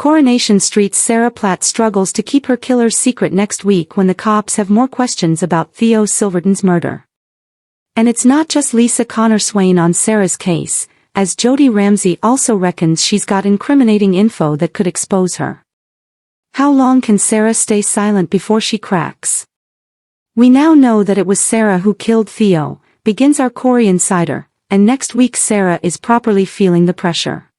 Coronation Street's Sarah Platt struggles to keep her killer's secret next week when the cops have more questions about Theo Silverton's murder. And it's not just Lisa Connor Swain on Sarah's case, as Jody Ramsey also reckons she's got incriminating info that could expose her. How long can Sarah stay silent before she cracks? We now know that it was Sarah who killed Theo, begins our Corey Insider, and next week Sarah is properly feeling the pressure.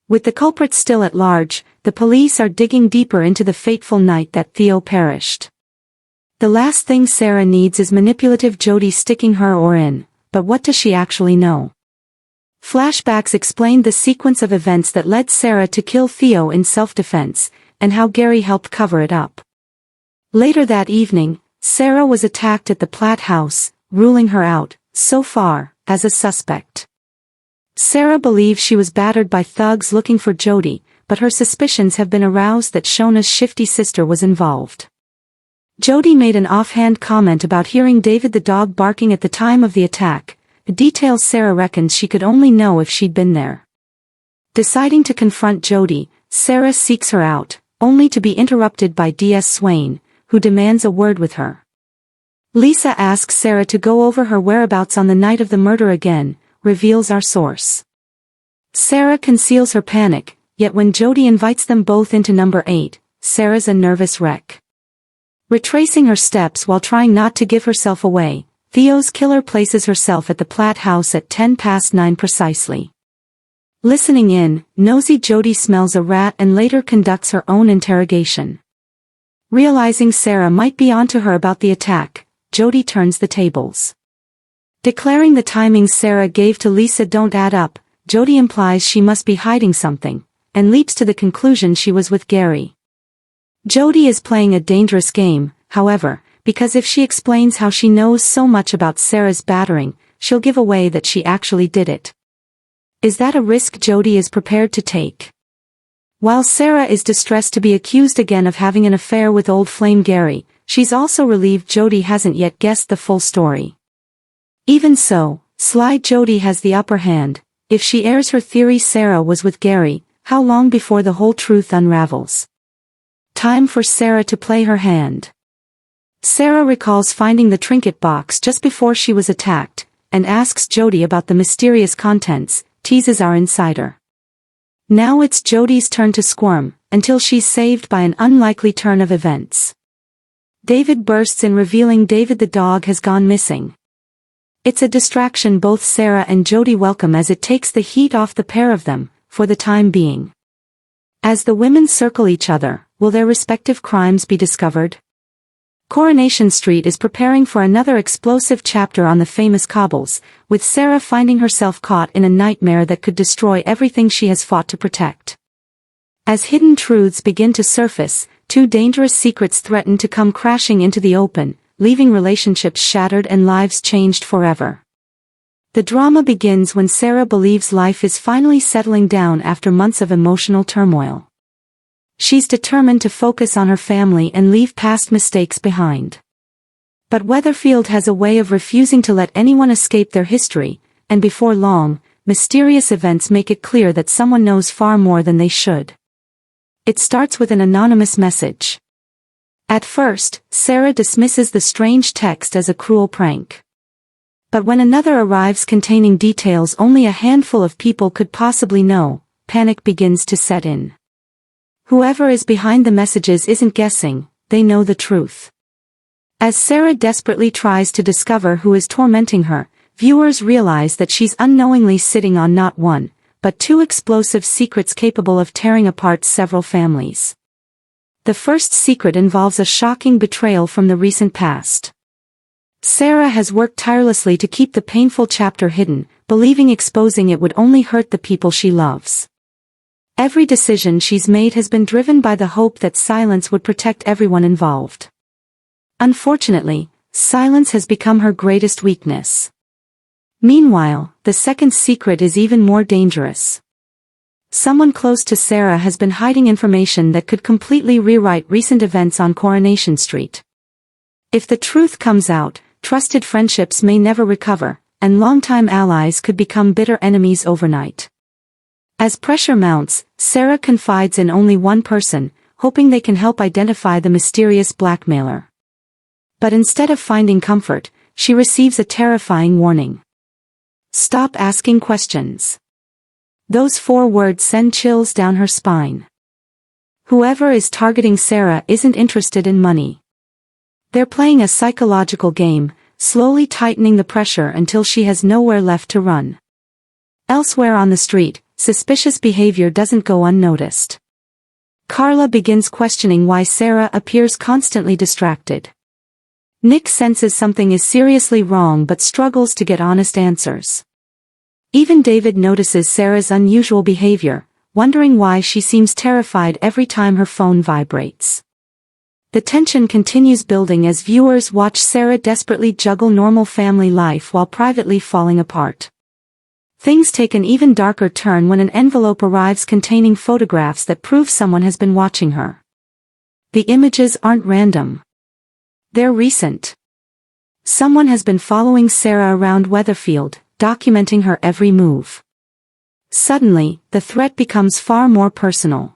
With the culprit still at large, the police are digging deeper into the fateful night that Theo perished. The last thing Sarah needs is manipulative Jody sticking her oar in, but what does she actually know? Flashbacks explained the sequence of events that led Sarah to kill Theo in self-defense, and how Gary helped cover it up. Later that evening, Sarah was attacked at the Platt house, ruling her out, so far, as a suspect. Sarah believes she was battered by thugs looking for Jody, but her suspicions have been aroused that Shona's shifty sister was involved. Jody made an offhand comment about hearing David the dog barking at the time of the attack, a detail Sarah reckons she could only know if she'd been there. Deciding to confront Jody, Sarah seeks her out, only to be interrupted by D.S. Swain, who demands a word with her. Lisa asks Sarah to go over her whereabouts on the night of the murder again, reveals our source. Sarah conceals her panic, yet when Jody invites them both into number 8, Sarah's a nervous wreck. Retracing her steps while trying not to give herself away, Theo's killer places herself at the Platt house at 9:10 precisely. Listening in, nosy Jody smells a rat and later conducts her own interrogation. Realizing Sarah might be onto her about the attack, Jody turns the tables. Declaring the timings Sarah gave to Lisa don't add up, Jody implies she must be hiding something, and leaps to the conclusion she was with Gary. Jody is playing a dangerous game, however, because if she explains how she knows so much about Sarah's battering, she'll give away that she actually did it. Is that a risk Jody is prepared to take? While Sarah is distressed to be accused again of having an affair with old flame Gary, she's also relieved Jody hasn't yet guessed the full story. Even so, sly Jody has the upper hand. If she airs her theory Sarah was with Gary, how long before the whole truth unravels? Time for Sarah to play her hand. Sarah recalls finding the trinket box just before she was attacked, and asks Jody about the mysterious contents, teases our insider. Now it's Jody's turn to squirm, until she's saved by an unlikely turn of events. David bursts in revealing David the dog has gone missing. It's a distraction both Sarah and Jody welcome as it takes the heat off the pair of them, for the time being. As the women circle each other, will their respective crimes be discovered? Coronation Street is preparing for another explosive chapter on the famous cobbles, with Sarah finding herself caught in a nightmare that could destroy everything she has fought to protect. As hidden truths begin to surface, two dangerous secrets threaten to come crashing into the open, leaving relationships shattered and lives changed forever. The drama begins when Sarah believes life is finally settling down after months of emotional turmoil. She's determined to focus on her family and leave past mistakes behind. But Weatherfield has a way of refusing to let anyone escape their history, and before long, mysterious events make it clear that someone knows far more than they should. It starts with an anonymous message. At first, Sarah dismisses the strange text as a cruel prank. But when another arrives containing details only a handful of people could possibly know, panic begins to set in. Whoever is behind the messages isn't guessing, they know the truth. As Sarah desperately tries to discover who is tormenting her, viewers realize that she's unknowingly sitting on not one, but two explosive secrets capable of tearing apart several families. The first secret involves a shocking betrayal from the recent past. Sarah has worked tirelessly to keep the painful chapter hidden, believing exposing it would only hurt the people she loves. Every decision she's made has been driven by the hope that silence would protect everyone involved. Unfortunately, silence has become her greatest weakness. Meanwhile, the second secret is even more dangerous. Someone close to Sarah has been hiding information that could completely rewrite recent events on Coronation Street. If the truth comes out, trusted friendships may never recover, and longtime allies could become bitter enemies overnight. As pressure mounts, Sarah confides in only one person, hoping they can help identify the mysterious blackmailer. But instead of finding comfort, she receives a terrifying warning. Stop asking questions. Those 4 words send chills down her spine. Whoever is targeting Sarah isn't interested in money. They're playing a psychological game, slowly tightening the pressure until she has nowhere left to run. Elsewhere on the street, suspicious behavior doesn't go unnoticed. Carla begins questioning why Sarah appears constantly distracted. Nick senses something is seriously wrong but struggles to get honest answers. Even David notices Sarah's unusual behavior, wondering why she seems terrified every time her phone vibrates. The tension continues building as viewers watch Sarah desperately juggle normal family life while privately falling apart. Things take an even darker turn when an envelope arrives containing photographs that prove someone has been watching her. The images aren't random. They're recent. Someone has been following Sarah around Weatherfield, documenting her every move. Suddenly, the threat becomes far more personal.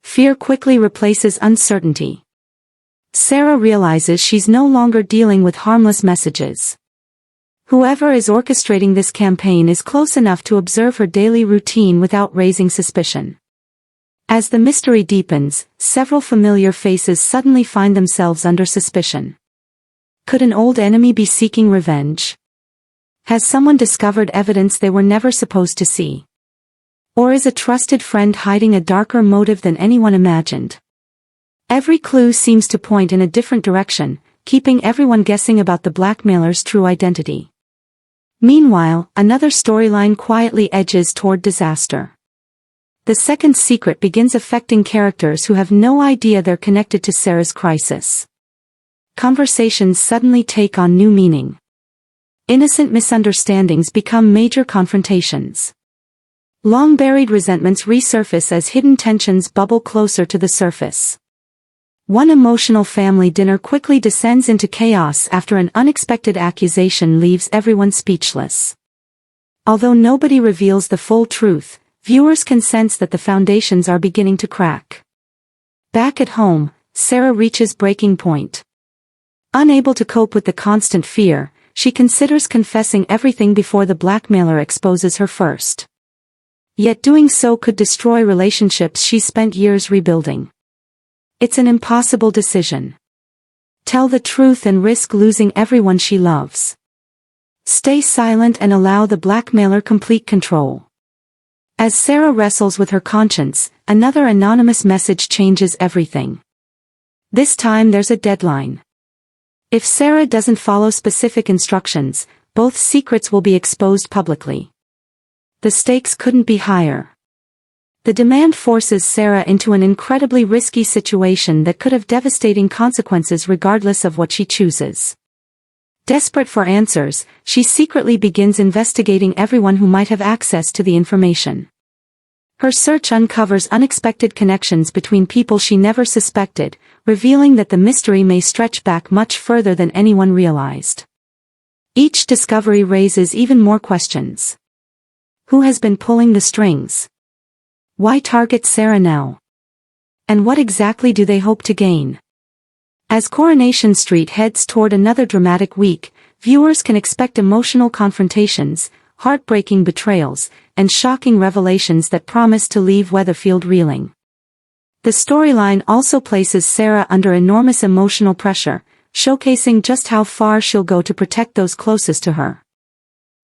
Fear quickly replaces uncertainty. Sarah realizes she's no longer dealing with harmless messages. Whoever is orchestrating this campaign is close enough to observe her daily routine without raising suspicion. As the mystery deepens, several familiar faces suddenly find themselves under suspicion. Could an old enemy be seeking revenge? Has someone discovered evidence they were never supposed to see? Or is a trusted friend hiding a darker motive than anyone imagined? Every clue seems to point in a different direction, keeping everyone guessing about the blackmailer's true identity. Meanwhile, another storyline quietly edges toward disaster. The second secret begins affecting characters who have no idea they're connected to Sarah's crisis. Conversations suddenly take on new meaning. Innocent misunderstandings become major confrontations. Long-buried resentments resurface as hidden tensions bubble closer to the surface. One emotional family dinner quickly descends into chaos after an unexpected accusation leaves everyone speechless. Although nobody reveals the full truth, viewers can sense that the foundations are beginning to crack. Back at home, Sarah reaches breaking point. Unable to cope with the constant fear, she considers confessing everything before the blackmailer exposes her first. Yet doing so could destroy relationships she spent years rebuilding. It's an impossible decision. Tell the truth and risk losing everyone she loves. Stay silent and allow the blackmailer complete control. As Sarah wrestles with her conscience, another anonymous message changes everything. This time there's a deadline. If Sarah doesn't follow specific instructions, both secrets will be exposed publicly. The stakes couldn't be higher. The demand forces Sarah into an incredibly risky situation that could have devastating consequences regardless of what she chooses. Desperate for answers, she secretly begins investigating everyone who might have access to the information. Her search uncovers unexpected connections between people she never suspected, revealing that the mystery may stretch back much further than anyone realized. Each discovery raises even more questions. Who has been pulling the strings? Why target Sarah now? And what exactly do they hope to gain? As Coronation Street heads toward another dramatic week, viewers can expect emotional confrontations, heartbreaking betrayals, and shocking revelations that promise to leave Weatherfield reeling. The storyline also places Sarah under enormous emotional pressure, showcasing just how far she'll go to protect those closest to her.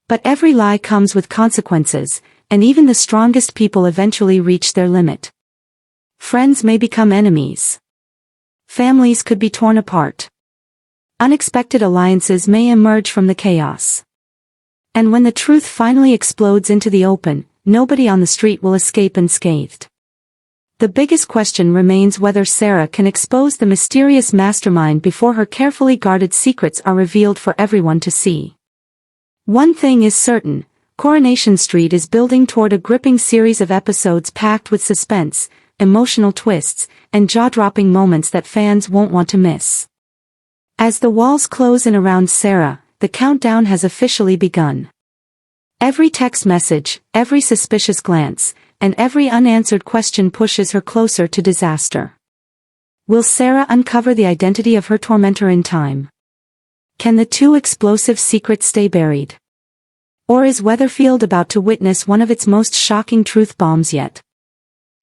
But every lie comes with consequences, and even the strongest people eventually reach their limit. Friends may become enemies. Families could be torn apart. Unexpected alliances may emerge from the chaos. And when the truth finally explodes into the open, nobody on the street will escape unscathed. The biggest question remains whether Sarah can expose the mysterious mastermind before her carefully guarded secrets are revealed for everyone to see. One thing is certain. Coronation Street is building toward a gripping series of episodes packed with suspense, emotional twists, and jaw-dropping moments that fans won't want to miss. As the walls close in around Sarah, the countdown has officially begun. Every text message, every suspicious glance, and every unanswered question pushes her closer to disaster. Will Sarah uncover the identity of her tormentor in time? Can the two explosive secrets stay buried? Or is Weatherfield about to witness one of its most shocking truth bombs yet?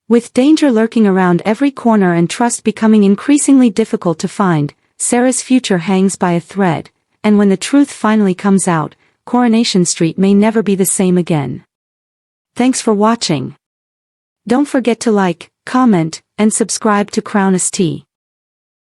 With danger lurking around every corner and trust becoming increasingly difficult to find, Sarah's future hangs by a thread, and when the truth finally comes out, Coronation Street may never be the same again. Thanks for watching. Don't forget to like, comment, and subscribe to Crown ST.